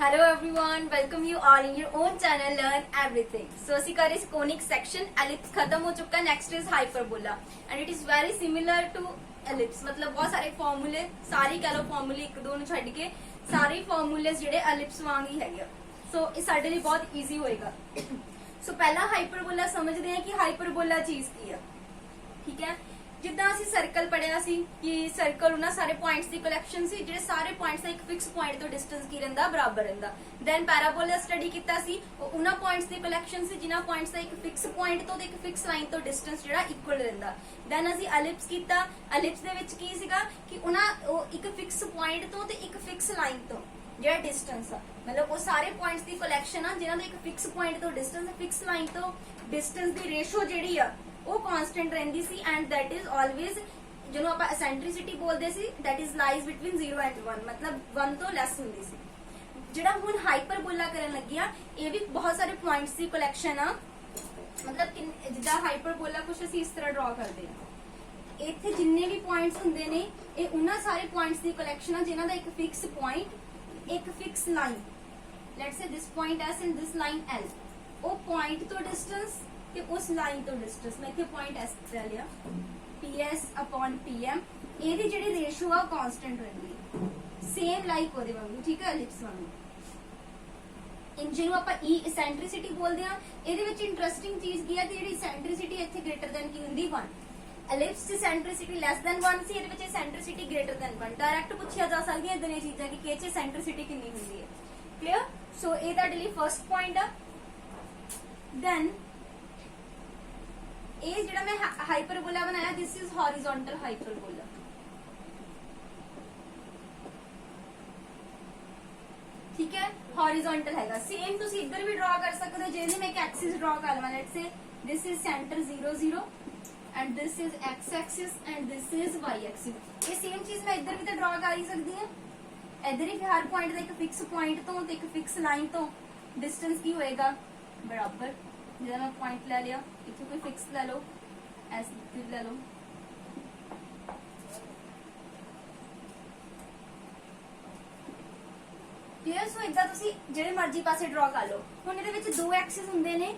Hello everyone, welcome you all in your own channel Learn Everything. So ਅਸੀਂ ਕਰ ਇਸ conic section ellipse खत्म हो चुका. Next is hyperbola and it is very similar to ellipse. मतलब बहुत सारे फॉर्मूले सारी कह लो फॉर्मूले एक दो ਨੂੰ ਛੱਡ ਕੇ ਸਾਰੇ ਫਾਰਮੂਲੇ ਜਿਹੜੇ ellipse ਵਾਂਗ ਹੀ ਹੈਗੇ. ਸੋ ਇਹ ਸਾਡੇ ਲਈ ਬਹੁਤ ਈਜ਼ੀ ਹੋਏਗਾ. ਸੋ ਪਹਿਲਾ ਹਾਈਪਰਬੋਲਾ ਸਮਝਦੇ ਹਾਂ ਕਿ ਹਾਈਪਰਬੋਲਾ ਚੀਜ਼ ਕੀ ਆ. ਠੀਕ ਹੈ, ਜਿੱਦਾਂ ਅਸੀਂ ਸਰਕਲ ਪੜਿਆ ਸੀ ਕਿ ਸਰਕਲ ਉਹਨਾਂ ਸਾਰੇ ਪੁਆਇੰਟਸ ਦੀ ਕਲੈਕਸ਼ਨ ਸੀ ਜਿਹੜੇ ਸਾਰੇ ਪੁਆਇੰਟਸ ਦਾ ਇੱਕ ਫਿਕਸ ਪੁਆਇੰਟ ਤੋਂ ਡਿਸਟੈਂਸ ਕੀ ਰਹਿੰਦਾ ਬਰਾਬਰ ਰਹਿੰਦਾ. ਦੈਨ ਪੈਰਾਬੋਲਾ ਸਟੱਡੀ ਕੀਤਾ ਸੀ, ਉਹ ਉਹਨਾਂ ਪੁਆਇੰਟਸ ਦੀ ਕਲੈਕਸ਼ਨ ਸੀ ਜਿਨ੍ਹਾਂ ਪੁਆਇੰਟਸ ਦਾ ਇੱਕ ਫਿਕਸ ਪੁਆਇੰਟ ਤੋਂ ਤੇ ਇੱਕ ਫਿਕਸ ਲਾਈਨ ਤੋਂ ਡਿਸਟੈਂਸ ਜਿਹੜਾ ਇਕੁਅਲ ਰਹਿੰਦਾ. ਦੈਨ ਅਸੀਂ ਐਲਿਪਸ ਕੀਤਾ. ਐਲਿਪਸ ਦੇ ਵਿੱਚ ਕੀ ਸੀਗਾ ਕਿ ਉਹ ਇੱਕ ਫਿਕਸ ਪੁਆਇੰਟ ਤੋਂ ਤੇ ਇੱਕ ਫਿਕਸ ਲਾਈਨ ਤੋਂ ਜਿਹੜਾ ਡਿਸਟੈਂਸ ਆ, ਮਤਲਬ ਉਹ ਸਾਰੇ ਪੁਆਇੰਟਸ ਦੀ ਕਲੈਕਸ਼ਨ ਆ ਜਿਨ੍ਹਾਂ ਦਾ ਇੱਕ ਫਿਕਸ ਪੁਆਇੰਟ ਤੋਂ ਡਿਸਟੈਂਸ ਫਿਕਸ ਲਾਈਨ ਤੋਂ ਡਿਸਟੈਂਸ ਦੀ ਰੇਸ਼ੋ ਜਿਹੜੀ ਆ ਉਹ ਕਾਂਸਟੈਂਟ ਰਹਿੰਦੀ ਸੀ ਐਂਡ ਦੈਟ ਇਜ਼ ਆਲਵੇਜ਼ ਜਿਹਨੂੰ ਆਪਾਂ ਐਸੈਂਟ੍ਰਿਸਿਟੀ ਬੋਲਦੇ ਸੀ that is lies between 0 and 1, ਮਤਲਬ 1 ਤੋਂ ਲੈਸ ਹੁੰਦੀ ਸੀ. ਜਿਹੜਾ ਹੁਣ ਹਾਈਪਰਬੋਲਾ ਕਰਨ ਲੱਗਿਆ ਇਹ ਵੀ ਬਹੁਤ ਸਾਰੇ ਪੁਆਇੰਟਸ ਦੀ ਕਲੈਕਸ਼ਨ ਆ. ਮਤਲਬ ਜਿੱਦਾਂ ਹਾਈਪਰਬੋਲਾ ਕੁਝ ਅਸੀਂ ਇਸ ਤਰ੍ਹਾਂ ਡਰਾ ਕਰਦੇ ਆ. ਇੱਥੇ ਜਿੰਨੇ ਵੀ ਪੁਆਇੰਟਸ ਹੁੰਦੇ ਨੇ ਇਹ ਉਹਨਾਂ ਸਾਰੇ ਪੁਆਇੰਟਸ ਦੀ ਕਲੈਕਸ਼ਨ ਆ ਜਿਨ੍ਹਾਂ ਦਾ ਇੱਕ ਫਿਕਸ ਪੁਆਇੰਟ ਇੱਕ fix line, let's say this point S and this line L, ਉਹ ਪੁਆਇੰਟ ਤੋਂ ਡਿਸਟੈਂਸ ਤੇ ਉਸ ਲਾਈਨ ਤੋਂ ਡਿਸਟੈਂਸ ਮੈਂ ਇੱਥੇ ਪੁਆਇੰਟ S ਲੈ ਲਿਆ PS upon PM, ਇਹਦੀ ਜਿਹੜੀ ਰੇਸ਼ੋ ਆ ਕਾਂਸਟੈਂਟ ਰਹਿੰਦੀ ਹੈ ਸੇਮ ਲਾਈਕ ਉਹਦੇ ਵਾਂਗੂ. ਠੀਕ ਹੈ, ਐਲਿਪਸ ਵਾਂਗੂ. ਜਿਹਨੂੰ ਆਪਾਂ E ਐਸੈਂਟ੍ਰਿਸਿਟੀ ਬੋਲਦੇ ਆ. ਇਹਦੇ ਵਿੱਚ ਇੰਟਰਸਟਿੰਗ ਚੀਜ਼ ਕੀ ਹੈ ਕਿ ਜਿਹੜੀ ਐਸੈਂਟ੍ਰਿਸਿਟੀ ਇੱਥੇ ਗ੍ਰੇਟਰ ਦੈਨ ਕੀ ਹੁੰਦੀ 1, ਐਲਿਪਸ ਦੀ ਐਸੈਂਟ੍ਰਿਸਿਟੀ ਲੈਸ ਦੈਨ 1 ਸੀ, ਇਹਦੇ ਵਿੱਚ ਐਸੈਂਟ੍ਰਿਸਿਟੀ ਗ੍ਰੇਟਰ ਦੈਨ 1. ਡਾਇਰੈਕਟ ਪੁੱਛਿਆ ਜਾ ਸਕਦੀਆਂ ਇਦਾਂ ਦੀਆਂ ਚੀਜ਼ਾਂ ਕਿ ਕਿਹ ਚ ਐਸੈਂਟ੍ਰਿਸਿਟੀ ਕਿੰਨੀ ਹੁੰਦੀ ਹੈ. ਕਲੀਅਰ? ਸੋ ਇਹ ਤੁਹਾਡੇ ਲਈ ਫਰਸਟ ਪੁਆਇੰਟ ਆ. ਦੈਨ ਇਹ ਜਿਹੜਾ ਮੈਂ ਹਾਈਪਰਬੋਲਾ ਬਣਾਇਆ ਦਿਸ ਇਜ਼ ਹੌਰੀਜ਼ੌਂਟਲ ਹਾਈਪਰਬੋਲਾ. ਠੀਕ ਹੈ, ਹੌਰੀਜ਼ੌਂਟਲ ਹੈਗਾ. ਸੇਮ ਤੁਸੀਂ ਇੱਧਰ ਵੀ ਡਰਾ ਕਰ ਸਕਦੇ ਹੋ. ਜੇ ਮੈਂ ਇੱਕ ਐਕਸਿਸ ਡਰਾ ਕਰ ਲਵਾਂ, let's say this is centre 0 0 and this is x Axis and this is y Axis. ਇਹ ਸੇਮ ਚੀਜ਼ ਮੈਂ ਇੱਧਰ ਵੀ ਤਾਂ ਡਰਾ ਕਰ ਹੀ ਸਕਦੀ ਹਾਂ. ਇੱਧਰ ਹੀ ਹਰ ਪੁਆਇੰਟ ਦਾ ਇੱਕ ਫਿਕਸ ਪੁਆਇੰਟ ਤੋਂ ਤੇ ਇੱਕ ਫਿਕਸ ਲਾਈਨ ਤੋਂ ਡਿਸਟੈਂਸ ਕੀ ਹੋਏਗਾ ਬਰਾਬਰ. ਜਿਹਦਾ ਮੈਂ ਪੁਆਇੰਟ ਲੈ ਲਿਆ, ਇੱਥੇ ਕੋਈ ਫਿਕਸ ਲੈ ਲਓ, ਐਸ ਲੈ ਲਓ. ਕਲੀਅਰ? ਸੋ ਇਦਾਂ ਤੁਸੀਂ ਜਿਹੜੇ ਮਰਜ਼ੀ ਪਾਸੇ ਡਰਾ ਕਰ ਲਓ. ਹੁਣ ਇਹਦੇ ਵਿੱਚ ਦੋ ਐਕਸਿਸ ਹੁੰਦੇ ਨੇ.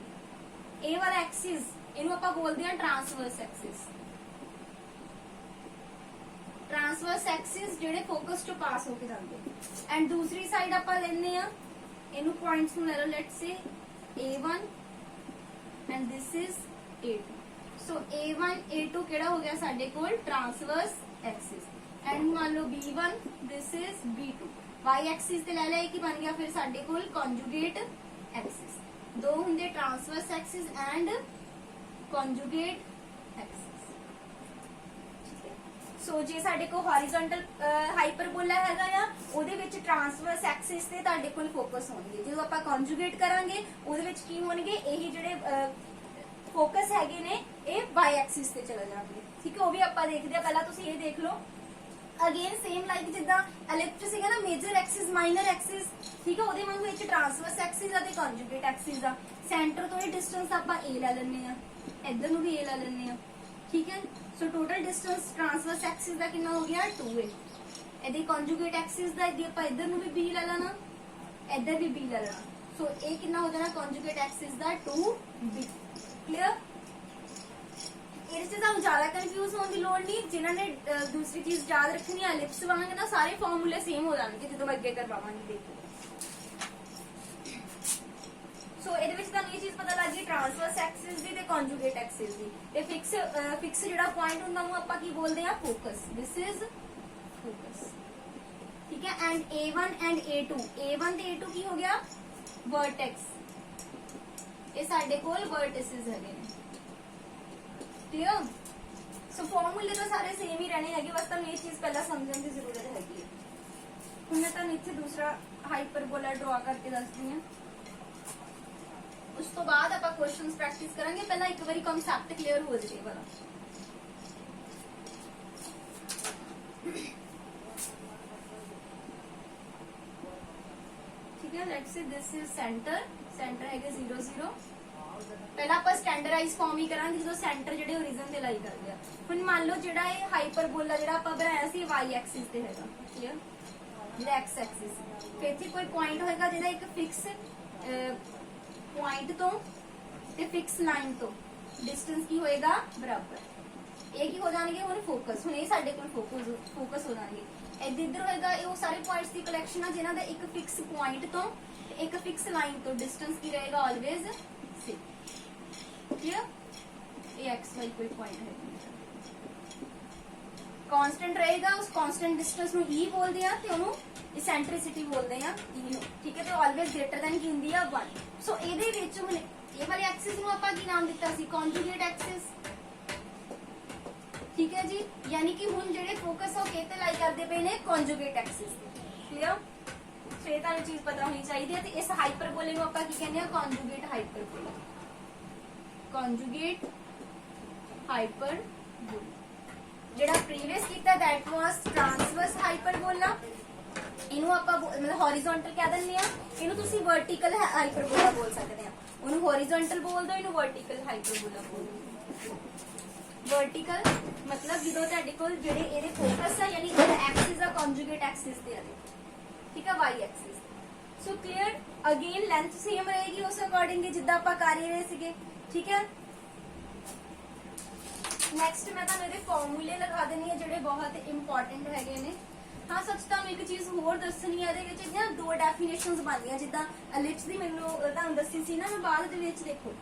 ਇਹ ਵਾਲਾ ਐਕਸਿਸ ਇਹਨੂੰ ਆਪਾਂ ਬੋਲਦੇ ਹਾਂ ਟ੍ਰਾਂਸਵਰਸ ਐਕਸਿਸ. ਟ੍ਰਾਂਸਵਰਸ ਐਕਸਿਸ ਜਿਹੜੇ ਫੋਕਸ ਤੋਂ ਪਾਸ ਹੋ ਕੇ ਜਾਂਦੇ. ਐਂਡ ਦੂਸਰੀ ਸਾਈਡ ਆਪਾਂ ਲੈਣੇ ਆ ਇਹਨੂੰ ਪੁਆਇੰਟਸ ਨੂੰ ਲੈ ਲਓ, let's say A1 and this is A2. So A1 A2 ਕਿਹੜਾ ਹੋ ਗਿਆ ਸਾਡੇ ਕੋਲ ਟ੍ਰਾਂਸਵਰਸ ਐਕਸਿਸ. ਐਂਡ ਮੰਨ ਲਓ B1 this is B2. Y Axis ਤੇ ਲੈ ਲਿਆ ਕਿ ਬਣ ਗਿਆ ਫਿਰ ਸਾਡੇ ਕੋਲ ਕੰਜੂਗੇਟ ਐਕਸਿਸ. ਦੋ ਹੁੰਦੇ transverse Axis and conjugate Axis. ਸੋ ਜੇ ਸਾਡੇ ਕੋਲ ਹੌਰੀਜ਼ੌਂਟਲ ਹਾਈਪਰਬੋਲਾ ਹੈਗਾ ਆ ਉਹਦੇ ਵਿੱਚ ਟ੍ਰਾਂਸਵਰਸ ਐਕਸਿਸ ਤੇ ਤੁਹਾਡੇ ਕੋਲ ਫੋਕਸ ਹੋਣਗੇ. ਜਦੋਂ ਆਪਾਂ ਕੰਜੂਗੇਟ ਕਰਾਂਗੇ ਉਹਦੇ ਵਿੱਚ ਕੀ ਹੋਣਗੇ, ਇਹੀ ਜਿਹੜੇ ਫੋਕਸ ਹੈਗੇ ਨੇ ਇਹ y ਐਕਸਿਸ ਤੇ ਚਲੇ ਜਾਣਗੇ. ਠੀਕ ਹੈ, ਉਹ ਵੀ ਆਪਾਂ ਦੇਖਦੇ ਆ. ਪਹਿਲਾਂ ਤੁਸੀਂ ਇਹ ਦੇਖ ਲਓ. ਅਗੇਨ ਸੇਮ ਲਾਈਕ ਜਿੱਦਾਂ ਐਲਿਪਸ ਸੀਗਾ ਨਾ, ਮੇਜਰ ਐਕਸਿਸ ਮਾਈਨਰ ਐਕਸਿਸ. ਠੀਕ ਹੈ, ਉਹਦੇ ਵਾਂਗੂ ਵਿੱਚ ਟ੍ਰਾਂਸਵਰਸ ਐਕਸਿਸ ਆ ਤੇ ਕੰਜੂਗੇਟ ਐਕਸਿਸ ਆ. ਸੈਂਟਰ ਤੋਂ ਇਹ ਡਿਸਟੈਂਸ ਆਪਾਂ a ਲੈ ਲੈਣੇ ਆ, ਇੱਧਰ ਨੂੰ ਵੀ a ਲੈ ਲੈਣੇ ਆ. ਠੀਕ ਹੈ, so total distance transverse axis ਦਾ ਕਿੰਨਾ ਹੋ ਗਿਆ 2a. ਇਹਦੀ ਕੰਜੂਗੇਟ ਐਕਸਿਸ ਦਾ ਇਹਦੀ ਆਪਾਂ ਇੱਧਰ ਨੂੰ ਵੀ b ਲੈ ਲੈਣਾ, ਇੱਧਰ ਵੀ b ਲੈ ਲੈਣਾ. ਸੋ ਇਹ ਕਿੰਨਾ ਹੋ ਜਾਣਾ ਕੰਜੂਗੇਟ ਐਕਸਿਸ ਦਾ 2b. ਕਲੀਅਰ? ਇਹਦੇ ਚ ਤੁਹਾਨੂੰ ਜ਼ਿਆਦਾ ਕੰਫਿਊਜ਼ ਹੋਣ ਦੀ ਲੋੜ ਨਹੀਂ. ਜਿਨ੍ਹਾਂ ਨੇ ਦੂਸਰੀ ਚੀਜ਼ ਯਾਦ ਰੱਖਣੀ ਹੈ ਐਲਿਪਸ ਵਾਂਗ ਨਾ ਸਾਰੇ ਫਾਰਮੂਲੇ ਸੇਮ ਹੋ ਜਾਣਗੇ ਜਦੋਂ ਮੈਂ ਅੱਗੇ ਕਰਵਾਵਾਂਗੀ. ਦੇਖੋ, ਸੋ ਇਹਦੇ ਵਿੱਚ ਤੁਹਾਨੂੰ ਇਹ ਚੀਜ਼ ਪਤਾ ਲੱਗ ਗਈ ਟ੍ਰਾਂਸਵਰਸ ਐਕਸਿਸ ਦੀ ਤੇ ਕੰਜੂਗੇਟ ਐਕਸਿਸ ਦੀ. ਤੇ ਫਿਕਸ ਜਿਹੜਾ ਪੁਆਇੰਟ ਹੁੰਦਾ ਉਹਨੂੰ ਆਪਾਂ ਕੀ ਬੋਲਦੇ ਆ ਫੋਕਸ. This is focus. ਠੀਕ ਹੈ, and A1 and A2 A1 ਤੇ A2 ਕੀ ਹੋ ਗਿਆ ਵਰਟੈਕਸ. ਇਹ ਸਾਡੇ ਕੋਲ ਵਰਟਿਸਿਸ ਹੈਗੇ ਨੇ. ਕਲੀਅਰ? ਸੋ ਫਾਰਮੂਲੇ ਤਾਂ ਸਾਰੇ ਸੇਮ ਹੀ ਰਹਿਣੇ ਹੈਗੇ, ਬਸ ਤੁਹਾਨੂੰ ਇਹ ਚੀਜ਼ ਪਹਿਲਾਂ ਸਮਝਣ ਦੀ ਜ਼ਰੂਰਤ ਹੈਗੀ ਹੈ. ਹੁਣ ਮੈਂ ਤੁਹਾਨੂੰ ਇੱਥੇ ਦੂਸਰਾ ਹਾਈਪਰਬੋਲਾ ਡਰਾ ਕਰਕੇ ਦੱਸਦੀ ਹਾਂ. ਉਸ ਤੋਂ ਬਾਅਦ ਆਪਾਂ ਕੁਐਸਚਨਸ ਪ੍ਰੈਕਟਿਸ ਕਰਾਂਗੇ. ਪਹਿਲਾਂ ਇੱਕ ਵਾਰੀ ਕਨਸੈਪਟ ਕਲੀਅਰ ਹੋ ਜਾਵੇ ਵਾਲਾ. ਠੀਕ ਹੈ, let's say this is centre ਹੈਗੇ 0 0. ਪਹਿਲਾਂ ਆਪਾਂ ਸਟੈਂਡਰਡਾਈਜ਼ ਫਾਰਮ ਹੀ ਕਰਾਂਗੇ ਜਦੋਂ ਸੈਂਟਰ ਜਿਹੜੇ ਓਰੀਜਨ ਤੇ ਲਾਈ ਕਰਦੇ ਆ. ਹੁਣ ਮੰਨ ਲਓ ਜਿਹੜਾ ਇਹ ਹਾਈਪਰਬੋਲਾ ਜਿਹੜਾ ਆਪਾਂ ਬਣਾਇਆ ਸੀ y ਐਕਸਿਸ ਤੇ ਹੈਗਾ. ਕਲੀਅਰ? ਜਿਹੜਾ x ਐਕਸਿਸ ਫਿਰ ਇੱਥੇ ਕੋਈ ਪੁਆਇੰਟ ਹੋਏਗਾ ਜਿਹਦਾ ਇੱਕ ਫਿਕਸ ਪੁਆਇੰਟ ਤੋਂ ਤੇ ਫਿਕਸ ਲਾਈਨ ਤੋਂ ਡਿਸਟੈਂਸ ਕੀ ਹੋਏਗਾ ਬਰਾਬਰ ਇਹ ਕੀ ਹੋ ਜਾਣਗੇ ਹੁਣ ਫੋਕਸ ਹੁਣ ਇਹ ਸਾਡੇ ਕੋਲ ਫੋਕਸ ਹੋ ਜਾਣਗੇ ਇੱਧਰ ਹੋਏਗਾ ਇਹ ਉਹ ਸਾਰੇ ਪੁਆਇੰਟਸ ਦੀ ਕਲੈਕਸ਼ਨ ਆ ਜਿਨ੍ਹਾਂ ਦਾ ਇੱਕ ਫਿਕਸ ਪੁਆਇੰਟ ਤੋਂ ਤੇ ਇੱਕ ਫਿਕਸ ਲਾਈਨ ਤੋਂ ਡਿਸਟੈਂਸ ਕੀ ਰਹੇਗਾ ਆਲਵੇਜ਼ ਸੇਮ ਕਲੀਅਰ ਇਹ xy ਕੋਈ ਪੁਆਇੰਟ ਹੈ कांस्टेंट रहेगा उस कांस्टेंट डिस्टेंस नु e बोलते हैं ते ओनु इसेंट्रिसिटी बोलते हैं e नु ठीक है ते ऑलवेज ग्रेटर देन की हुंदी है 1 सो ਇਹਦੇ ਵਿੱਚ ਹੁਣ ਇਹ ਵਾਲੇ ਐਕਸਿਸ ਨੂੰ ਆਪਾਂ ਕੀ ਨਾਮ ਦਿੱਤਾ ਸੀ ਕੰਜੂਗੇਟ ਐਕਸਿਸ ਠੀਕ ਹੈ ਜੀ ਯਾਨੀ ਕਿ ਹੁਣ ਜਿਹੜੇ ਫੋਕਸ ਹੋ ਕਿਤੇ ਲਾਈ ਕਰਦੇ ਪਏ ਨੇ ਕੰਜੂਗੇਟ ਐਕਸਿਸ ਕਲੀਅਰ ਸੋ ਇਹ ਤੁਹਾਨੂੰ ਚੀਜ਼ ਪਤਾ ਹੋਣੀ ਚਾਹੀਦੀ ਹੈ ਤੇ ਇਸ ਹਾਈਪਰਬੋਲੇ ਨੂੰ ਆਪਾਂ ਕੀ ਕਹਿੰਦੇ ਆ ਕੰਜੂਗੇਟ ਹਾਈਪਰਬੋਲਾ ਕੰਜੂਗੇਟ ਹਾਈਪਰਬੋਲਾ ਜਿਹੜਾ ਪ੍ਰੀਵੀਅਸ ਕੀਤਾ that was transverse hyperbola ਇਹਨੂੰ ਆਪਾਂ ਮਤਲਬ horizontal ਕਹਿ ਦਿੰਦੇ ਆ ਇਹਨੂੰ ਤੁਸੀਂ vertical hyperbola ਬੋਲ ਸਕਦੇ ਆ ਉਹਨੂੰ horizontal ਬੋਲ ਦੋ ਇਹਨੂੰ vertical hyperbola ਬੋਲ ਦੋ vertical ਮਤਲਬ ਜਦੋਂ ਤੁਹਾਡੇ ਕੋਲ ਜਿਹੜੇ ਇਹਦੇ ਫੋਕਸ ਆ ਯਾਨੀ ਇਹਦਾ ਐਕਸਿਸ ਆ ਕੰਜੂਗੇਟ ਐਕਸਿਸ ਤੇ ਆ ਠੀਕ ਆ y ਐਕਸਿਸ ਸੋ ਕਲੀਅਰ ਅਗੇਨ ਲੈਂਥ ਸੇਮ ਰਹੇਗੀ ਉਸ ਅਕੋਰਡਿੰਗਲੀ ਜਿੱਦਾਂ ਆਪਾਂ ਕਰ ਰਹੇ ਸੀਗੇ ਠੀਕ ਹੈ नेक्स्ट मैं ਤੁਹਾਨੂੰ ਇਹਦੇ ਫਾਰਮੂਲੇ ਲਗਾ ਦੇਣੀ ਹੈ ਜਿਹੜੇ ਬਹੁਤ ਇੰਪੋਰਟੈਂਟ ਹੈਗੇ ਨੇ ਹਾਂ ਸੱਚ ਤੁਹਾਨੂੰ ਇੱਕ ਚੀਜ਼ ਹੋਰ ਦੱਸਣੀ ਹੈ ਇਹਦੇ ਵਿੱਚ ਨਾ ਦੋ ਡੈਫੀਨੇਸ਼ਨਸ ਬਣਦੀਆਂ ਜਿੱਦਾਂ ਐਲਿਪਸ ਦੀ ਮੈਨੂੰ ਤੁਹਾਨੂੰ ਦੱਸੀ ਸੀ ਨਾ ਮੈਂ ਬਾਅਦ ਦੇ ਵਿੱਚ ਦੇਖੋ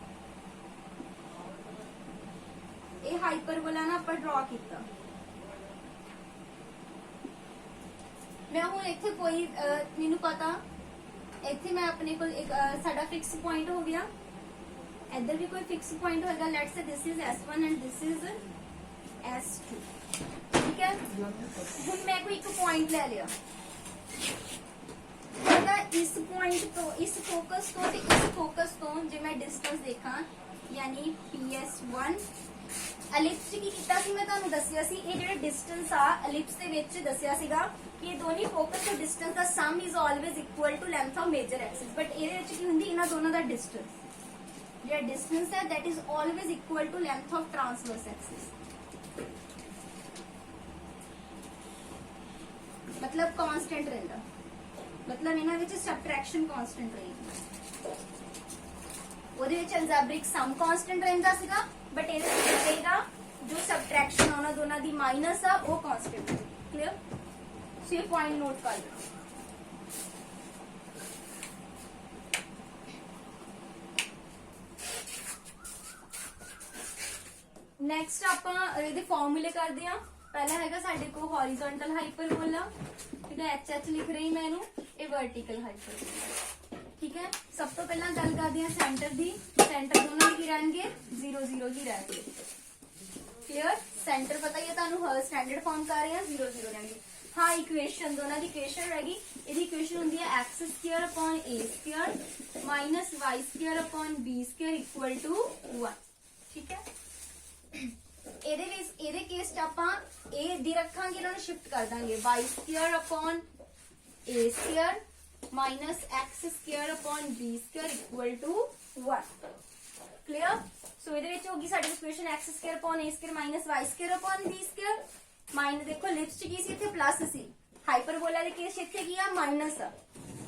ਇਹ ਹਾਈਪਰਬੋਲਾ ਨਾ ਆਪਾਂ ਡਰਾ ਕੀਤਾ ਮੈਂ ਹੁਣ ਇੱਥੇ ਕੋਈ ਮੈਨੂੰ ਪਤਾ ਇੱਥੇ ਮੈਂ ਆਪਣੇ ਕੋਲ ਇੱਕ ਸਾਡਾ ਫਿਕਸ ਪੁਆਇੰਟ ਹੋ ਗਿਆ इधर भी कोई फिक्स पॉइंट होगा let's say this is S1 and this is S2 ठीक है ਹੁਣ मैं कोई एक पॉइंट ले लिया अगर इस पॉइंट तो इस फोकस तो ते इस फोकस तो जे मैं डिस्टेंस देखा यानी PS1 एलिप्स की ਕੀਤਾ ਸੀ ਮੈਂ ਤੁਹਾਨੂੰ ਦੱਸਿਆ ਸੀ ਇਹ ਜਿਹੜਾ ਡਿਸਟੈਂਸ ਆ ਐਲਿਪਸ ਦੇ ਵਿੱਚ ਦੱਸਿਆ ਸੀਗਾ ਕਿ ਇਹ ਦੋਨੀ ਫੋਕਸ ਤੇ ਡਿਸਟੈਂਸ ਦਾ sum is always equal to length of major axis but ਇਹਦੇ ਵਿੱਚ ਕੀ ਹੁੰਦੀ ਇਹਨਾਂ ਦੋਨਾਂ ਦਾ ਡਿਸਟੈਂਸ your distance है that is always equal to length of transverse axis मतलब कांस्टेंट रहता मतलब ਇਹਨਾਂ ਵਿੱਚ ਸਬਟ੍ਰੈਕਸ਼ਨ ਕਾਂਸਟੈਂਟ ਰਹੇਗੀ ਉਹਦੇ ਵਿੱਚ ਅਲਜੈਬਰਿਕ ਸਮ ਕਾਂਸਟੈਂਟ ਰਹਿੰਦਾ ਸੀਗਾ ਬਟ ਇਹਦੇ ਵਿੱਚ ਰਹੇਗਾ ਜੋ ਸਬਟ੍ਰੈਕਸ਼ਨ ਉਹਨਾਂ ਦੋਨਾਂ ਦੀ ਮਾਈਨਸ ਆ ਉਹ ਕਾਂਸਟੈਂਟ ਕਲੀਅਰ ਸੋ ਇਹ ਪੁਆਇੰਟ ਨੋਟ ਕਰ ਲਓ नेक्स्ट ਆਪਾਂ ਇਹਦੇ ਫਾਰਮੂਲੇ ਕਰਦੇ ਆ ਪਹਿਲਾ ਹੈਗਾ ਸਾਡੇ ਕੋਲ ਹੌਰੀਜ਼ੌਂਟਲ ਹਾਈਪਰਬੋਲਾ ਠੀਕ ਹੈ HH ਲਿਖ ਰਹੀ ਮੈਂ ਇਹਨੂੰ ਇਹ ਵਰਟੀਕਲ ਹਾਈਪਰਬੋਲਾ ਠੀਕ ਹੈ ਸਭ ਤੋਂ ਪਹਿਲਾਂ ਗੱਲ ਕਰਦੇ ਆ ਸੈਂਟਰ ਦੀ ਸੈਂਟਰ ਦੋਨਾਂ ਦੇ ਕੀ ਰਹਿਣਗੇ 0 0 ਹੀ ਰਹਿਣਗੇ ਕਲੀਅਰ ਸੈਂਟਰ ਪਤਾ ਹੀ ਹੈ ਤੁਹਾਨੂੰ ਹਰ ਸਟੈਂਡਰਡ ਫਾਰਮ ਕਰ ਰਹੇ ਆ 0 0 ਰਹਿਣਗੇ ਹਾਂ ਇਕੁਏਸ਼ਨ ਦੋਨਾਂ ਦੀ ਇਕੁਏਸ਼ਨ ਰਹੇਗੀ ਇਹਦੀ ਇਕੁਏਸ਼ਨ ਹੁੰਦੀ ਹੈ x² a² y² b² 1 ਠੀਕ ਹੈ ਇਹਦੇ ਵਿੱਚ ਇਹਦੇ ਕੇਸ ਚ ਆਪਾਂ a ਦੀ ਰੱਖਾਂਗੇ ਇਹਨਾਂ ਨੂੰ ਸ਼ਿਫਟ ਕਰ ਦਾਂਗੇ y² a² x² b² 1 clear ਸੋ ਇਹਦੇ ਵਿੱਚ ਹੋਗੀ ਸਾਡੀ equation x² a² y² b² minus ਦੇਖੋ ਲਿਪਸ ਚ ਕੀ ਸੀ ਇੱਥੇ ਪਲੱਸ ਸੀ ਹਾਈਪਰਬੋਲਾ ਦੇ ਕੇਸ ਇੱਥੇ ਕੀ ਆ ਮਾਈਨਸ ਆ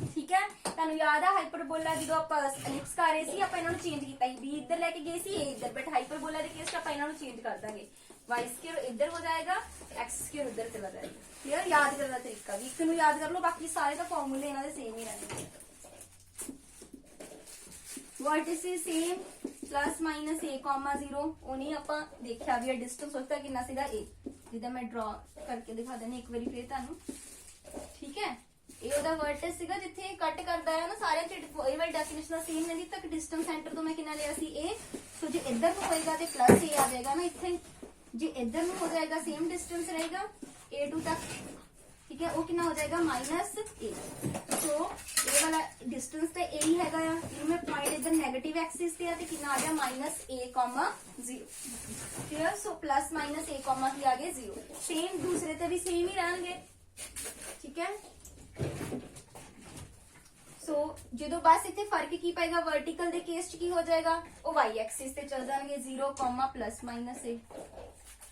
ਠੀਕ ਹੈ ਤੁਹਾਨੂੰ ਯਾਦ ਆ ਹਾਈਪਰਬੋਲਾ ਜਦੋਂ ਆਪਾਂ ਐਲਿਪਸ ਕਰ ਰਹੇ ਸੀ ਆਪਾਂ ਇਹਨਾਂ ਨੂੰ ਚੇਂਜ ਕੀਤਾ ਸੀ b ਇੱਧਰ ਲੈ ਕੇ ਗਏ ਸੀ a ਇੱਧਰ ਬਟ ਹਾਈਪਰਬੋਲਾ ਦੇ ਕੇਸ 'ਚ ਆਪਾਂ ਇਹਨਾਂ ਨੂੰ ਚੇਂਜ ਕਰ ਦਾਂਗੇ y² ਇੱਧਰ ਹੋ ਜਾਏਗਾ x² ਉੱਧਰ ਚਲਾ ਜਾਏਗਾ ਕਲੀਅਰ ਯਾਦ ਕਰਨ ਦਾ ਤਰੀਕਾ ਵੀ ਇੱਕ ਨੂੰ ਯਾਦ ਕਰ ਲਓ ਬਾਕੀ ਸਾਰੇ ਦਾ ਫਾਰਮੂਲੇ ਇਹਨਾਂ ਦੇ ਸੇਮ ਹੀ ਰਹਿਣਗੇ ਵਰਟਿਸਿਸ ਸੇਮ ਪਲੱਸ ਮਾਈਨਸ a, 0 ਉਹਨੇ ਆਪਾਂ ਦੇਖਿਆ ਵੀ ਡਿਸਟੈਂਸ ਉਸਦਾ ਕਿੰਨਾ ਸੀਗਾ a ਜਿੱਦਾਂ ਮੈਂ ਡਰਾ ਕਰਕੇ ਦਿਖਾ ਦਿੰਦੀ ਇੱਕ ਵਾਰੀ ਫੇਰ ਤੁਹਾਨੂੰ ਠੀਕ ਹੈ ਇਹ ਉਹਦਾ ਵਰਟਿਸ ਸੀਗਾ ਜਿੱਥੇ ਕੱਟ ਕਰਦਾ ਹੈ ਨਾ ਸਾਰਿਆਂ ਚ ਇਹ ਵਾਲੀ ਡੈਫੀਨੇਸ਼ਨ ਸੇਮ ਨਹੀਂ ਤੱਕ ਡਿਸਟੈਂਸ ਸੈਂਟਰ ਤੋਂ ਮੈਂ ਕਿੰਨਾ ਲਿਆ ਸੀ a ਸੋ ਜੇ ਇੱਧਰ ਨੂੰ ਹੋਏਗਾ ਤੇ ਪਲੱਸ a ਆ ਜਾਏਗਾ ਨਾ ਇੱਥੇ ਜੇ ਇੱਧਰ ਨੂੰ ਹੋ ਜਾਏਗਾ ਸੇਮ ਡਿਸਟੈਂਸ ਰਹੇਗਾ a2 ਤੱਕ ਠੀਕ ਹੈ ਉਹ ਕਿੰਨਾ ਹੋ ਜਾਏਗਾ ਮਾਈਨਸ a ਸੋ ਇਹ ਵਾਲਾ ਡਿਸਟੈਂਸ ਤੇ a ਹੀ ਹੈਗਾ ਆ ਇਹਨੂੰ ਮੈਂ ਪੁਆਇੰਟ ਇੱਧਰ ਨੈਗੇਟਿਵ ਐਕਸਿਸ ਤੇ ਆ ਤੇ ਕਿੰਨਾ ਆ ਗਿਆ minus a, 0 clear so plus minus a, ਕੀ ਆ ਗਏ 0 ਸੇਮ ਦੂਸਰੇ ਤੇ ਵੀ ਸੇਮ ਹੀ ਰਹਿਣਗੇ ਠੀਕ ਹੈ ਸੋ ਜਦੋਂ ਬਸ ਇੱਥੇ ਫਰਕ ਕੀ ਪਏਗਾ ਵਰਟੀਕਲ ਦੇ ਕੇਸ ਚ ਕੀ ਹੋ ਜਾਏਗਾ ਉਹ y ਐਕਸਿਸ ਤੇ ਚੱਲ ਜਾਣਗੇ 0, ਪਲੱਸ ਮਾਈਨਸ a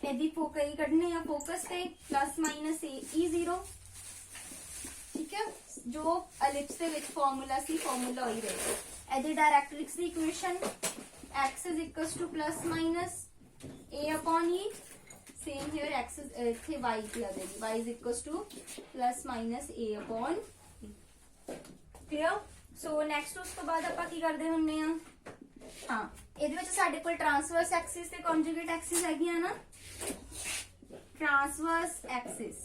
ਇਹਦੀ ਫੋਕਸ ਕੱਢਨੇ ਆ ਫੋਕਸ ਤੇ ਪਲੱਸ ਮਾਈਨਸ a e 0 ठीक है, जो एलिप्स ਦੇ ਵਿੱਚ ਫਾਰਮੂਲਾ ਸੀ ਫਾਰਮੂਲਾ ਉਹੀ ਰਹੇਗਾ। ਇਹਦੀ ਡਾਇਰੈਕਟ੍ਰਿਕਸ ਦੀ equation x is equals to plus minus a upon e, same here x is ਇੱਥੇ y ਕੀ ਆ ਜਾਏਗੀ, y is equals to plus minus a upon e, clear। So next ਉਸ ਤੋਂ ਬਾਅਦ ਆਪਾਂ ਕੀ ਕਰਦੇ ਹੁੰਨੇ ਆ, ਹਾਂ ਇਹਦੇ ਵਿੱਚ ਸਾਡੇ ਕੋਲ ਟ੍ਰਾਂਸਵਰਸ ਐਕਸਿਸ ਤੇ ਕੰਜੂਗੇਟ ਐਕਸਿਸ ਹੈਗੀਆਂ ਨਾ। ਟ੍ਰਾਂਸਵਰਸ ਐਕਸਿਸ,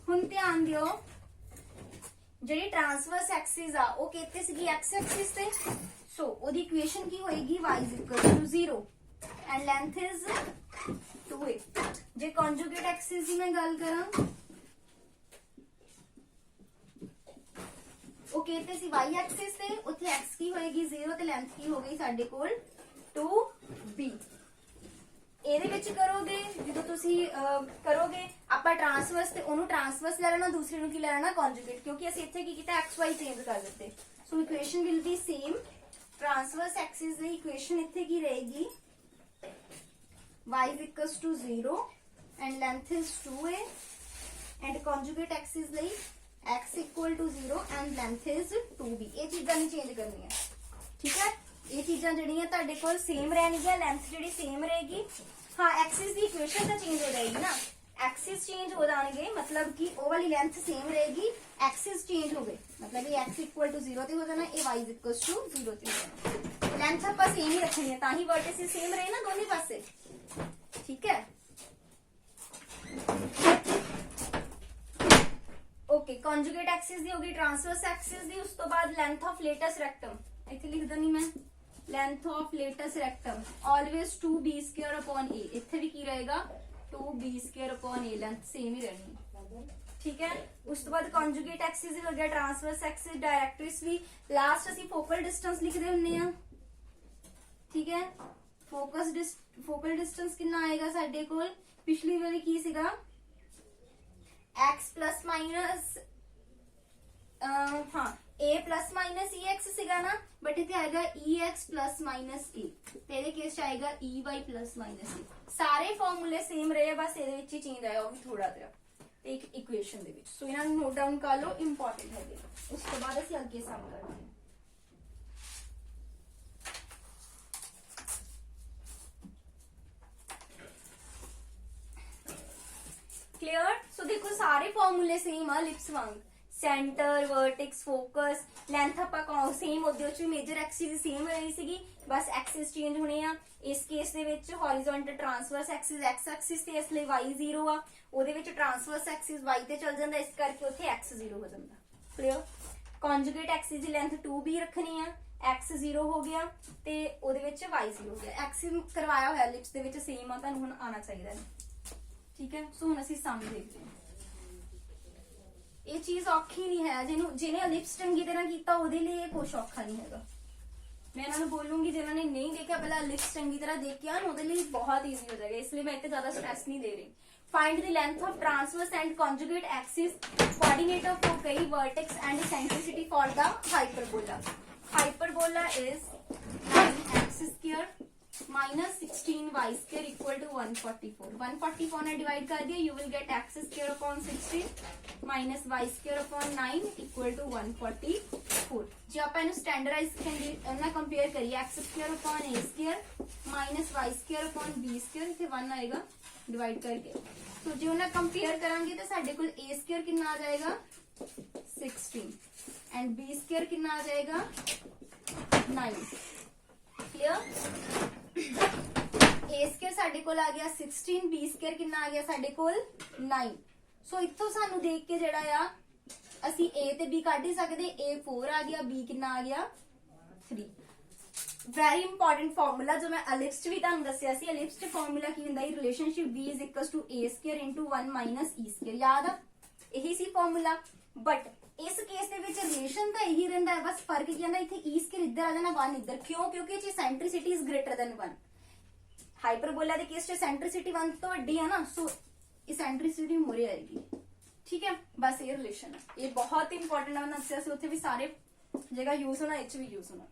ਹੁਣ ਧਿਆਨ ਦਿਓ ਜਿਹੜੀ ਟ੍ਰਾਂਸਵਰਸ ਐਕਸਿਸ ਆ ਉਹ ਕਿਤੇ ਸੀਗੀ x ਐਕਸਿਸ ਤੇ, ਸੋ ਉਹਦੀ ਇਕੁਏਸ਼ਨ ਕੀ ਹੋਏਗੀ, y is equal to 0 and length is 2a। ਜੇ ਕੰਜੂਗੇਟ ਐਕਸਿਸ ਦੀ ਮੈਂ ਗੱਲ ਕਰਾਂ ਉਹ ਕਿਤੇ ਸੀ y ਐਕਸਿਸ ਤੇ, ਉੱਥੇ x ਕੀ ਹੋਏਗੀ 0 ਤੇ ਲੈਂਥ ਕੀ ਹੋ ਗਈ ਸਾਡੇ ਕੋਲ 2b। ਇਹਦੇ ਵਿੱਚ ਕਰੋਗੇ ਜਦੋਂ ਤੁਸੀਂ ਕਰੋਗੇ ਆਪਾਂ ਟ੍ਰਾਂਸਵਰਸ ਤੇ ਉਹਨੂੰ ਟ੍ਰਾਂਸਵਰਸ ਲੈ ਲੈਣਾ, ਦੂਸਰੇ ਨੂੰ ਕੀ ਲੈ ਲੈਣਾ ਕੰਜੂਗੇਟ, ਕਿਉਂਕਿ ਅਸੀਂ ਇੱਥੇ ਕੀ ਕੀਤਾ xy ਚੇਂਜ ਕਰ ਦਿੱਤੇ। So equation will be same. Transverse axis ਦੀ ਇਕੁਏਸ਼ਨ ਇੱਥੇ ਕੀ ਰਹੇਗੀ, y is equals to 0 and length is 2a, and conjugate axis ਲਈ x equal to 0 and length is 2b। ਇਹ ਚੀਜ਼ਾਂ ਨਹੀਂ ਚੇਂਜ ਕਰਨੀਆਂ, ਠੀਕ ਹੈ। ਇਹ ਚੀਜ਼ਾਂ ਜਿਹੜੀਆਂ ਤੁਹਾਡੇ ਕੋਲ ਸੇਮ ਰਹਿਣਗੀਆਂ, ਲੈਂਥ ਜਿਹੜੀ ਸੇਮ ਰਹੇਗੀ। ਹਾਂ ਐਕਸਿਸ ਦੀ ਇਕੁਏਸ਼ਨ ਤਾਂ ਚੇਂਜ ਹੋ ਜਾਏਗੀ ਨਾ, ਐਕਸਿਸ ਚੇਂਜ ਹੋ ਜਾਣਗੇ ਮਤਲਬ ਕਿ ਉਹ ਵਾਲੀ ਲੈਂਥ ਸੇਮ ਰਹੇਗੀ, ਐਕਸਿਸ ਚੇਂਜ ਹੋ ਗਏ ਮਤਲਬ ਇਹ x equal to 0 ਤੇ ਹੋ ਜਾਣਾ, ਇਹ y is equals to 0 ਤੇ ਹੋ ਜਾਣਾ। ਲੈਂਥ ਆਪਾਂ ਸੇਮ ਹੀ ਰੱਖਣੀ ਹੈ ਤਾਂ ਹੀ ਵਰਟਿਸਿਸ ਸੇਮ ਰਹੇ ਨਾ ਦੋਨੇ ਪਾਸੇ, ਠੀਕ ਹੈ। ਓਕੇ, ਕੰਜੂਗੇਟ ਐਕਸਿਸ ਦੀ ਹੋਗੀ, ਟ੍ਰਾਂਸਵਰਸ ਐਕਸਿਸ ਦੀ। ਉਸ ਤੋਂ ਬਾਅਦ ਲੈਂਥ ਆਫ ਲੇਟਸ ਰੈਕਟਮ, ਇੱਥੇ ਲਿਖ ਦਨੀ ਮੈਂ length of latus rectum always 2b square upon a। ਇੱਥੇ ਵੀ ਕੀ ਰਹੇਗਾ 2b square upon a, length same ਹੀ ਰਹਿਣੀ ਹੈ, ਠੀਕ ਹੈ। ਉਸ ਤੋਂ ਬਾਅਦ ਕੰਜੂਗੇਟ ਐਕਸਿਸ ਵੀ ਹੋ ਗਿਆ, ਟ੍ਰਾਂਸਵਰਸ ਐਕਸਿਸ, ਡਾਇਰੈਕਟ੍ਰਿਕਸ ਵੀ। ਲਾਸਟ ਅਸੀਂ ਫੋਕਲ ਡਿਸਟੈਂਸ ਲਿਖਦੇ ਹੁੰਨੇ ਆ, ਠੀਕ ਹੈ। ਫੋਕਲ ਡਿਸਟੈਂਸ ਕਿੰਨਾ ਆਏਗਾ ਸਾਡੇ ਕੋਲ, ਪਿਛਲੀ ਵਾਰੀ ਕੀ ਸੀਗਾ x plus minus ਹਾਂ a plus minus ex ਸੀਗਾ ਨਾ, ਬਟ ਇੱਥੇ ਆਏਗਾ ex plus minus a, ਤੇ ਇਹਦੇ ਕੇਸ ਚ ਆਏਗਾ ey plus minus a। ਸਾਰੇ ਫਾਰਮੂਲੇ ਸੇਮ ਰਹੇ, ਬਸ ਇਹਦੇ ਵਿੱਚ ਹੀ ਚੇਂਜ ਆਇਆ ਉਹ ਵੀ ਥੋੜਾ ਜਿਹਾ ਤੇ ਇੱਕ ਇਕੁਏਸ਼ਨ ਦੇ ਵਿੱਚ। ਸੋ ਇਹਨਾਂ ਨੂੰ ਨੋਟ ਡਾਊਨ ਕਰ ਲਓ, ਇੰਪੋਰਟੈਂਟ ਹੈਗੇ। ਉਸ ਤੋਂ ਬਾਅਦ ਅਸੀਂ ਅੱਗੇ ਸਮ ਕਰਦੇ ਹਾਂ। क्लियर। सो देखो सारे फॉर्मूले सेम आ लिप्स वांग, सेंटर, वर्टेक्स, फोकस, लेंथ ਆਪਾਂ सेम ਉਹਦੇ ਵਿੱਚ ਮੇਜਰ ਐਕਸਿਸ सेम ਰਹੀ ਸੀਗੀ, ਬਸ ਐਕਸਿਸ ਚੇਂਜ ਹੋਣੇ ਆ। ਇਸ ਕੇਸ ਦੇ ਵਿੱਚ horizontal transverse Axis x Axis ਤੇ, ਇਸ ਲਈ y 0 ਆ, ਉਹਦੇ ਵਿੱਚ ਟ੍ਰਾਂਸਵਰਸ ਐਕਸਿਸ y ਤੇ ਚੱਲ ਜਾਂਦਾ, ਇਸ ਕਰਕੇ ਉੱਥੇ x 0 ਹੋ ਜਾਂਦਾ। ਕਲੀਅਰ। ਕੰਜੂਗੇਟ ਐਕਸਿਸ ਦੀ ਲੈਂਥ 2b ਰੱਖਣੀ ਆ, x 0 ਹੋ ਗਿਆ ਤੇ ਉਹਦੇ ਵਿੱਚ y 0 ਹੋ ਗਿਆ। x ਕਰਵਾਇਆ ਹੋਇਆ ਲਿਪਸ ਦੇ ਵਿੱਚ ਸੇਮ ਆ, ਤੁਹਾਨੂੰ ਹੁਣ ਆਣਾ ਚਾਹੀਦਾ ਹੈ, ਠੀਕ ਹੈ। ਸੋ ਹੁਣ ਅਸੀਂ ਸਮ ਦੇਖਦੇ ਹਾਂ। ਇਹ ਚੀਜ਼ ਔਖੀ ਨਹੀਂ ਹੈ, ਜਿਹਨੇ ਲਿਪਸ ਚੰਗੀ ਤਰ੍ਹਾਂ ਕੀਤਾ ਉਹਦੇ ਲਈ ਇਹ ਕੁਛ ਔਖਾ ਨਹੀਂ ਹੈਗਾ। ਮੈਂ ਇਹਨਾਂ ਨੂੰ ਬੋਲੂੰਗੀ ਜਿਹਨਾਂ ਨੇ ਨਹੀਂ ਦੇਖਿਆ ਪਹਿਲਾਂ ਲਿਪਸ ਚੰਗੀ ਤਰ੍ਹਾਂ ਦੇਖ ਕੇ ਆਣ, ਉਹਦੇ ਲਈ ਬਹੁਤ ਈਜ਼ੀ ਹੋ ਜਾਏਗਾ, ਇਸ ਲਈ ਮੈਂ ਇੱਥੇ ਜ਼ਿਆਦਾ ਸਟ੍ਰੈਸ ਨਹੀਂ ਦੇ ਰਹੀ। Find the length of transverse and conjugate axis, coordinate of foci, vertex and eccentricity for the hyperbola. Hyperbola is 9x square minus 16y square equal to 144। 144 ने डिवाइड कर दिया, you will get x square upon 16 minus y square upon 9 equal to 144। जो आप standardize compare करिए, x square upon a square minus y square upon b square, इतने 1 आएगा divide करके। तो जो ना कंपेयर करांगे तो साडे कोल a स्क्वायर कितना आ जाएगा 16 एंड b स्क्वायर कितना आ जाएगा 9। क्लियर। a स्क्वायर साडे कोल आ गया 16, b स्क्वायर कितना आ गया साडे कोल 9। सो इत्थों सानू देख के जेड़ा आ ਅਸੀਂ a ਤੇ b ਕੱਢ ਹੀ ਸਕਦੇ, a 4 आ गया, b कितना आ गया 3। ਵੈਰੀ ਇੰਪੋਰਟੈਂਟ ਫਾਰਮੂਲਾ ਜੋ ਮੈਂ ਐਲਿਪਸ ਚ ਵੀ ਤੁਹਾਨੂੰ ਦੱਸਿਆ ਸੀ। ਐਲਿਪਸ ਚ ਫਾਰਮੂਲਾ ਕੀ ਹੁੰਦਾ ਹੈ, relationship b is equals to a square into 1 minus e square। ਯਾਦ ਆ, ਇਹੀ ਸੀ ਫਾਰਮੂਲਾ। ਬਟ ਇਸ ਕੇਸ ਦੇ ਵਿੱਚ ਰਿਲੇਸ਼ਨ ਤਾਂ ਇਹੀ ਰਹਿੰਦਾ ਹੈ, ਬਸ ਫਰਕ ਕੀ ਹੁੰਦਾ, ਇੱਥੇ e square ਇੱਧਰ ਆ ਜਾਣਾ, 1 ਇੱਧਰ। ਕਿਉਂ? ਕਿਉਂਕਿ ਇਹ ਚ ਸੈਂਟਰੀਸਿਟੀ ਇਜ਼ ਗ੍ਰੇਟਰ ਦੈਨ 1। ਹਾਈਪਰਬੋਲਾ ਦੇ ਕੇਸ ਚ ਸੈਂਟਰੀਸਿਟੀ 1 ਤੋਂ ਵੱਡੀ ਹੈ ਨਾ, ਸੋ ਇਹ ਸੈਂਟਰੀਸਿਟੀ ਮੋਰੇ ਆਏਗੀ। ਠੀਕ ਹੈ, ਬਸ ਇਹ ਰਿਲੇਸ਼ਨ ਹੈ, ਇਹ ਬਹੁਤ ਇੰਪੋਰਟੈਂਟ ਹੈ। ਮੈਂ ਦੱਸਿਆ ਸੀ ਉੱਥੇ ਵੀ ਸਾਰੇ ਜਗ੍ਹਾ ਯੂਜ਼ ਹੋਣਾ, ਇਹ ਚ ਵੀ ਯੂਜ਼ ਹੋਣਾ।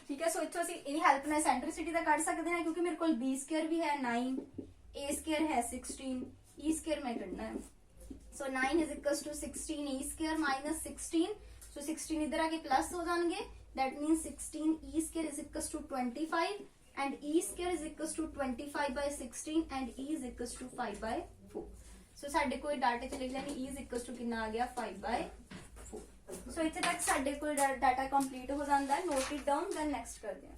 ठीक है। सो इत्थों ਅਸੀਂ ਇਹਦੀ ਹੈਲਪ ਨਾਲ ਸੈਂਟਰੀਸਿਟੀ ਦਾ ਕੱਢ ਸਕਦੇ ਹਾਂ, ਕਿਉਂਕਿ ਮੇਰੇ ਕੋਲ b ਸਕੁਅਰ ਵੀ ਹੈ 9, a ਸਕੁਅਰ ਹੈ 16, e ਸਕੁਅਰ ਮੈਂ ਕੱਢਣਾ ਹੈ so 9 is equal to 16 e square minus 16, so 16 इधर आके प्लस हो जाएंगे, that mean 16 e square is equal to 25 and e square is equal to 25 by 16 and e is equal to 5 by 4। So साडे कोल डाटे च लिख लेंगे ई इज इक्वल टू कितना आ गया 5 बाय 4। सो इत्थे तक साडे कोल डाटा कंप्लीट हो जाता है, note it down, then next करते हैं।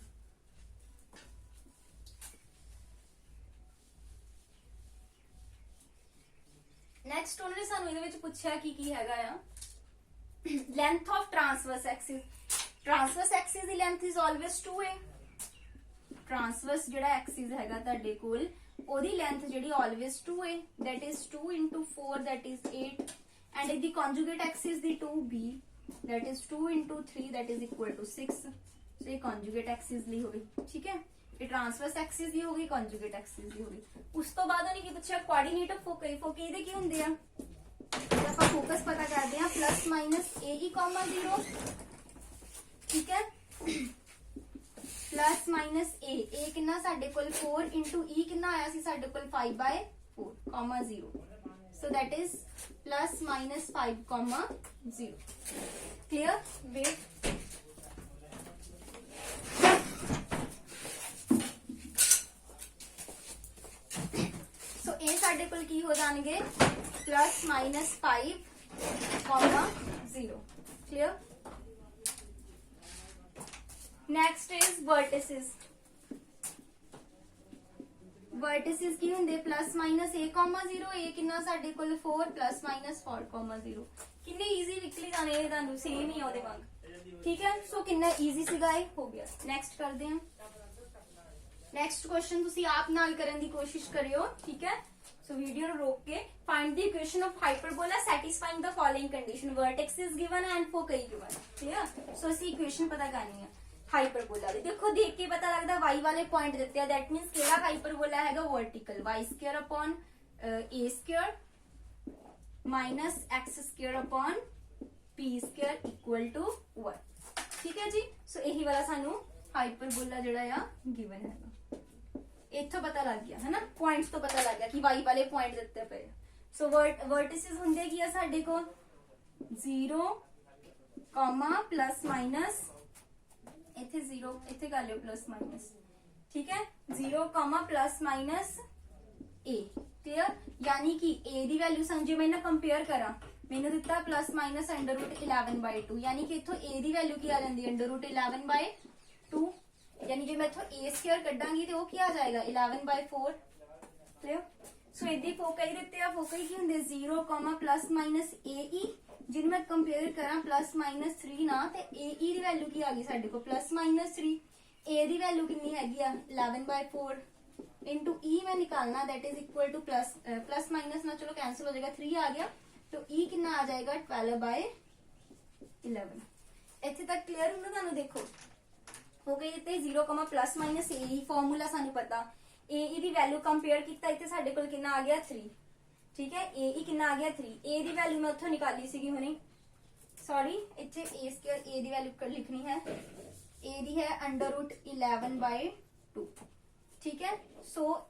नेक्स्ट उन्होंने सानू इहदे विच पुछया की हैगा आ length of transverse axis. Transverse axis दी length is always 2a। Transverse जिहड़ा एक्सिस हैगा तुहाडे कोल ओदी लेंथ जिहड़ी always 2a, that is 2 into 4 that is 8 and इदी कॉन्जुगेट एक्सिस दी 2b that is 2 into 3 that is equal to 6। So ये कॉन्जुगेट एक्सिस ली हो गई, ठीक है, ये ट्रांसवर्स एक्सिस दी हो गई, कॉन्जुगेट एक्सिस दी हो गई। उस तो बाद उन्हें की पूछा कोऑर्डिनेट ऑफ फोकई। फोकई दे की हुंदे आ, ਆਪਾਂ फोकस पता करते हैं प्लस माइनस ए ई कॉमा 0, ठीक है, प्लस माइनस ए कितना साडे कोल 4 into ई कितना आया सी साडे कोल 5 by 4 comma 0, so that is plus minus 5 comma 0। Clear? Wait, so ए साडे कोल की हो जाएंगे plus minus 5 comma 0। Clear? Next is vertices. Vertices की होंगे plus minus a comma 0, a कितना साडे कोल 4 प्लस माइनस 4 कॉमा 0। किन्ने इजी निकली जाने ये तुहानू सेम ही ओदे वांग, ठीक है। सो कितना इजी सीगा ये हो गया। नेक्स्ट करते हैं। नेक्स्ट क्वेश्चन तुसी आप नाल करन दी कोशिश करियो, ठीक है। सो वीडियो रोक के find the equation of hyperbola satisfying the following condition. Vertex is given and foci given, clear. So असि इक्वेशन पता करनी है हाइपरबोला दी। देखो देख के पता लगता y वाले पॉइंट दिते हैं, दैट मींस केड़ा हाइपरबोला हैगा vertical, y square upon a square minus x square upon p square equal to 1, ठीक है जी। सो यही वाला सानू हाइपरबोला जिहड़ा आ गिवन हैगा। इत्थों पता लग गया है ना, पॉइंट्स तो पता लग गया कि y वाले पॉइंट दिते पे। सो वर्टिसेस हुंदे की आ साडे को 0 कॉमा प्लस माइनस, इथे 0 इथे कर लियो प्लस माइनस, ठीक है, 0 comma plus minus a। Clear? यानी कि a दी वैल्यू समझे मैं ना कंपेयर करा, मैंने दिता प्लस माइनस √11/2, यानी कि इथों a दी वैल्यू की आ जाती है √11/2, यानी कि मैं इथों a स्क्वायर कड्डांगी तो वो क्या आ जाएगा 11/4। क्लियर? सो इदी फोकई दिते आ, फोकई की हुंदे 0 कॉमा प्लस माइनस ए ई, जिन मैं कंपेयर करा प्लस माइनस 3 ना ते ए ई दी वैल्यू की आ गई साडे को प्लस माइनस 3, ए दी वैल्यू कितनी हैगी आ 11/4 इनटू ई मैं निकालना, that is equal two plus minus ना चलो कैंसिल हो जाएगा, 3 आ गया, तो ई कितना आ जाएगा 12/11। इत्थे तक क्लियर हुंदा तुहानू? देखो हो गई इत्ते 0 कॉमा प्लस माइनस ए ई, फॉर्मूला सानू पता, ए ई दी वैल्यू कंपेयर कीता, इत्थे साडे कोल कितना आ गया 3, ठीक है, ए ई कितना आ गया 3, ए दी वैल्यू मैं उत्थों निकाली सीगी हुणे, सॉरी इत्थे ए स्क्वायर ए दी वैल्यू लिखनी है, ए दी है √11/2, ठीक है। सो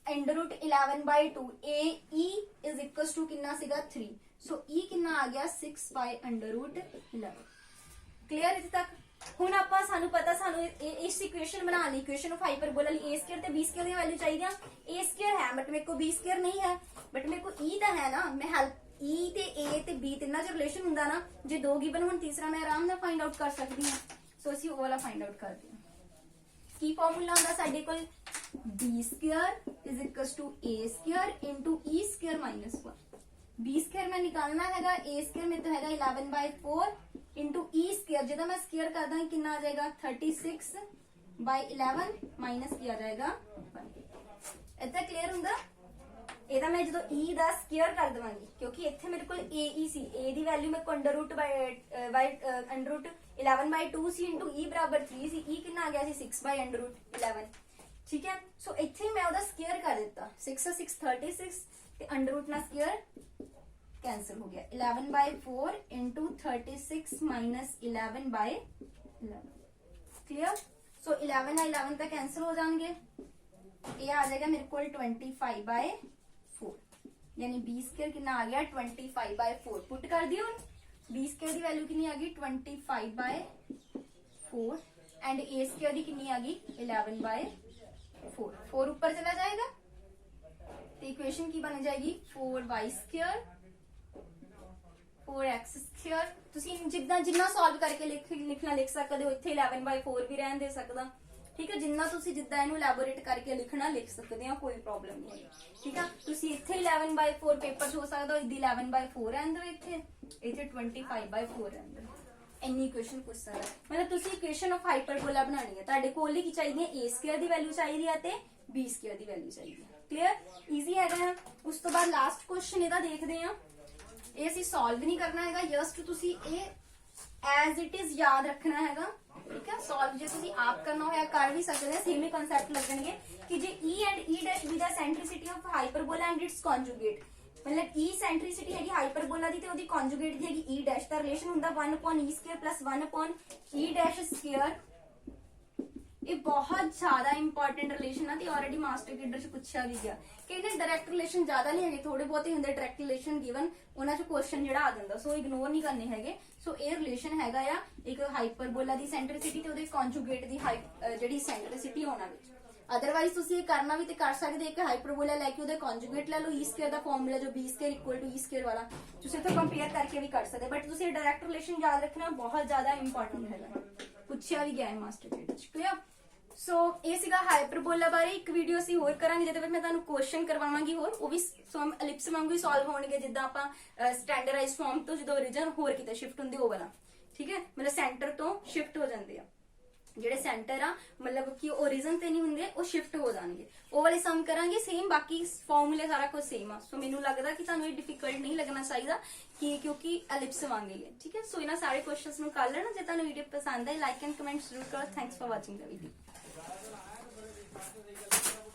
√11/2 ए ई इज इक्वल टू कितना सीगा 3, सो ई कितना आ गया 6/√11। क्लियर? इत्थे तक हुण आपां सानू पता सानू इस इक्वेशन बना ली, equation of hyperbola a square ते बी स्क्वायर दी वैल्यू चाहिए। ए स्क्वायर है बट मेरे को बी स्क्वायर नहीं है, बट मेरे को ई तो है ना, मैं हेल्प ई ते ए ते बी तिन्ना च रिलेशन हुंदा ना, जे 2 गिवन हुण तीसरा मैं आराम नाल फाइंड आउट कर सकदी हां। सो असीं वो वाला फाइंड आउट करते हैं। की फॉर्मूला हुंदा साडे कोल b square is equal to a square into e square minus 1। B square मैं निकालना हैगा, ए स्क्वायर में तो हैगा 11/4 इंटू ई स्क्वायर, जो मैं स्क्वायर कर दा कितना आ जाएगा 36/11 माइनस किया जाएगा 1। इतना क्लियर हुंदा? एदा मैं जो ई दा स्क्वायर कर दवांगी, क्योंकि इत्थे मेरे को ए ई सी, ए दी वैल्यू मैं √11/2 सी इंटू ई बराबर 3 सी, ई कितना आ गया सी 6/√11, ठीक है। सो इत्थे मैं ओदा स्क्वायर कर दिता, 6 6 36 ते अंडर ना स्क्वायर कैंसिल हो गया, 11/4 इंटू 36 माइनस 11/11। क्लियर? सो 11 और 11 तक कैंसिल हो जाएंगे, ये आ जाएगा मेरे को 25/4। यानी बी स्केयर कितना आ गया 25/4 पुट कर दियो बी स्केयर की वैल्यू कितनी आ गई 25/4 एंड ए स्केयर की कितनी आ गई 11/4 4 ऊपर चला जाएगा तो इक्वेशन की बन जाएगी 4y² 4x²। ਤੁਸੀਂ ਜਿੱਦਾਂ ਜਿੰਨਾ ਸੋਲਵ ਕਰਕੇ ਲਿਖਣਾ ਲਿਖ ਸਕਦੇ ਹੋ ਇੱਥੇ 11/4 ਵੀ ਰਹਿਣ ਦੇ ਸਕਦਾ ਠੀਕ ਹੈ ਜਿੰਨਾ ਤੁਸੀਂ ਜਿੱਦਾਂ ਇਹਨੂੰ ਇਲੈਬੋਰੇਟ ਕਰਕੇ ਲਿਖਣਾ ਲਿਖ ਸਕਦੇ ਆ ਕੋਈ ਪ੍ਰੋਬਲਮ ਨਹੀਂ ਹੈ ਠੀਕ ਆ ਤੁਸੀਂ ਇੱਥੇ 11/4 ਪੇਪਰ 'ਚ ਹੋ ਸਕਦਾ ਇਹਦੀ 11/4 ਰਹਿਣ ਦਿਓ ਇੱਥੇ 25/4 ਰਹਿਣ ਦਿਓ ਇੰਨੀ ਇਕੁਏਸ਼ਨ ਪੁੱਛ ਸਕਦਾ ਮਤਲਬ ਤੁਸੀਂ ਇਕੁਏਸ਼ਨ ਆਫ ਹਾਈਪਰਬੋਲਾ ਬਣਾਣੀ ਹੈ ਤੁਹਾਡੇ ਕੋਲ ਲਈ ਕੀ ਚਾਹੀਦੀ ਹੈ a² ਦੀ ਵੈਲਿਊ ਚਾਹੀਦੀ ਹੈ ਤੇ b² ਦੀ ਵੈਲਿਊ ਚਾਹੀਦੀ ਹੈ ਕਲੀਅਰ ਈਜ਼ੀ ਹੈਗਾ ਉਸ ਤੋਂ ਬਾਅਦ ਲਾਸਟ ਕੁਐਸਚਨ ਇਹਦਾ ਦੇਖਦੇ ਆ ਇਹ ਅਸੀਂ ਸੋਲਵ ਨਹੀਂ ਕਰਨਾ ਹੈਗਾ ਜਸਟ ਤੁਸੀਂ ਇਹ ਐਜ਼ ਇਟ ਇਜ਼ ਯਾਦ ਰੱਖਣਾ ਹੈਗਾ ਠੀਕ ਹੈ ਸੋਲਵ ਜੇ ਤੁਸੀਂ ਆਪ ਕਰਨਾ ਹੋਇਆ ਕਰ ਵੀ ਸਕਦੇ ਸੇਮ ਹੀ ਕਨਸੈਪਟ ਲੱਗਣਗੇ ਕਿ ਜੇ E and E' be the centricity of hyperbola and its conjugate मतलब E सेंट्रिसिटी हैगी हाइपरबोला दी ते ओदी कॉन्जुगेट दी हैगी E' दा रिलेशन हुंदा 1/e² + 1/e' ਇਹ ਬਹੁਤ ਜ਼ਿਆਦਾ ਇੰਪੋਰਟੈਂਟ ਰਿਲੇਸ਼ਨ ਆ ਤੇ ਆਲਰੇਡੀ ਮਾਸਟਰ ਗੇਡਰ ਚ ਪੁੱਛਿਆ ਵੀ ਗਿਆ ਕਿ ਇਹਦੇ ਡਾਇਰੈਕਟ ਰਿਲੇਸ਼ਨ ਜ਼ਿਆਦਾ ਨਹੀਂ ਹੈਗੇ ਥੋੜੇ ਬਹੁਤੇ ਹੁੰਦੇ ਡਾਇਰੈਕਟ ਰਿਲੇਸ਼ਨ ਗਿਵਨ ਉਹਨਾਂ ਚ ਕੁਐਸਚਨ ਜਿਹੜਾ ਆ ਜਾਂਦਾ ਸੋ ਇਗਨੋਰ ਨਹੀਂ ਕਰਨੇ ਹੈਗੇ ਸੋ ਇਹ ਰਿਲੇਸ਼ਨ ਹੈਗਾ ਆ ਇੱਕ ਹਾਈਪਰਬੋਲਾ ਦੀ ਸੈਂਟਰਿਸਿਟੀ ਤੇ ਉਹਦੇ ਕੌਨਜੂਗੇਟ ਦੀ ਜਿਹੜੀ ਸੈਂਟਰਿਸਿਟੀ ਹੋਣਾ ਵਿੱਚ ਅਦਰਵਾਈਜ਼ ਤੁਸੀਂ ਇਹ ਕਰਨਾ ਵੀ ਤੇ ਕਰ ਸਕਦੇ ਇੱਕ ਹਾਈਪਰਬੋਲਾ ਲੈ ਕੇ ਉਹਦੇ ਕੌਨਜੂਗੇਟ ਲੈ ਲਓ e² ਦਾ ਫਾਰਮੂਲਾ ਜੋ b² = e² ਵਾਲਾ ਤੁਸੀਂ ਇੱਥੇ ਕੰਪੇਅਰ ਕਰਕੇ ਵੀ ਕਰ ਸਕਦੇ ਬਟ ਤੁਸੀਂ ਡਾਇਰੈਕਟ ਰਿਲੇਸ਼ਨ ਯਾਦ ਰੱਖਣਾ ਬਹੁਤ ਜ਼ਿਆਦਾ ਇੰਪੋਰਟੈਂਟ ਹੈਗਾ ਪੁੱਛਿਆ ਵੀ ਗਿਆ ਹੈ ਮਾਸਟਰ ਗੇਡਰ ਚ ਕਲੀਅਰ ਸੋ ਇਹ ਸੀਗਾ ਹਾਈਪਰਬੋਲਾ ਬਾਰੇ ਇੱਕ ਵੀਡੀਓ ਅਸੀਂ ਹੋਰ ਕਰਾਂਗੇ ਜਿਹਦੇ ਵਿੱਚ ਮੈਂ ਤੁਹਾਨੂੰ ਕੁਐਸਚਨ ਕਰਵਾਵਾਂਗੀ ਹੋਰ ਉਹ ਵੀ ਐਲਿਪਸ ਵਾਂਗੂ ਹੀ ਸੋਲਵ ਹੋਣਗੇ ਜਿੱਦਾਂ ਆਪਾਂ ਸਟੈਂਡਰਡਾਈਜ਼ਡ ਫਾਰਮ ਤੋਂ ਜਦੋਂ ਰੀਜਨ ਹੋਰ ਕਿਤੇ ਸ਼ਿਫਟ ਹੁੰਦੇ ਉਹ ਵਾਲਾ ਠੀਕ ਹੈ ਮਤਲਬ ਸੈਂਟਰ ਤੋਂ ਸ਼ਿਫਟ ਹੋ ਜਾਂਦੇ ਆ ਜਿਹੜੇ ਸੈਂਟਰ ਆ ਮਤਲਬ ਕਿ origin ਤੇ ਨਹੀਂ ਹੁੰਦੇ ਉਹ ਸ਼ਿਫਟ ਹੋ ਜਾਣਗੇ ਉਹ ਵਾਲੇ ਸਮ ਕਰਾਂਗੇ ਸੇਮ ਬਾਕੀ ਫਾਰਮੂਲੇ ਸਾਰਾ ਕੁਝ ਸੇਮ ਆ ਸੋ ਮੈਨੂੰ ਲੱਗਦਾ ਕਿ ਤੁਹਾਨੂੰ ਇਹ ਡਿਫਿਕਲਟ ਨਹੀਂ ਲੱਗਣਾ ਚਾਹੀਦਾ ਕਿ ਕਿਉਂਕਿ ਐਲਿਪਸ ਵਾਂਗੇ ਠੀਕ ਹੈ ਸੋ ਇਹਨਾਂ ਸਾਰੇ ਕੁਐਸਚਨਸ ਨੂੰ ਕਰ ਲੈਣਾ ਜੇ ਤੁਹਾਨੂੰ ਵੀਡੀਓ ਪਸੰਦ ਆਈ ਲਾਈਕ ਐਂਡ ਕਮੈਂਟ ਜ਼ਰੂਰ ਕਰੋ thanks for watching the video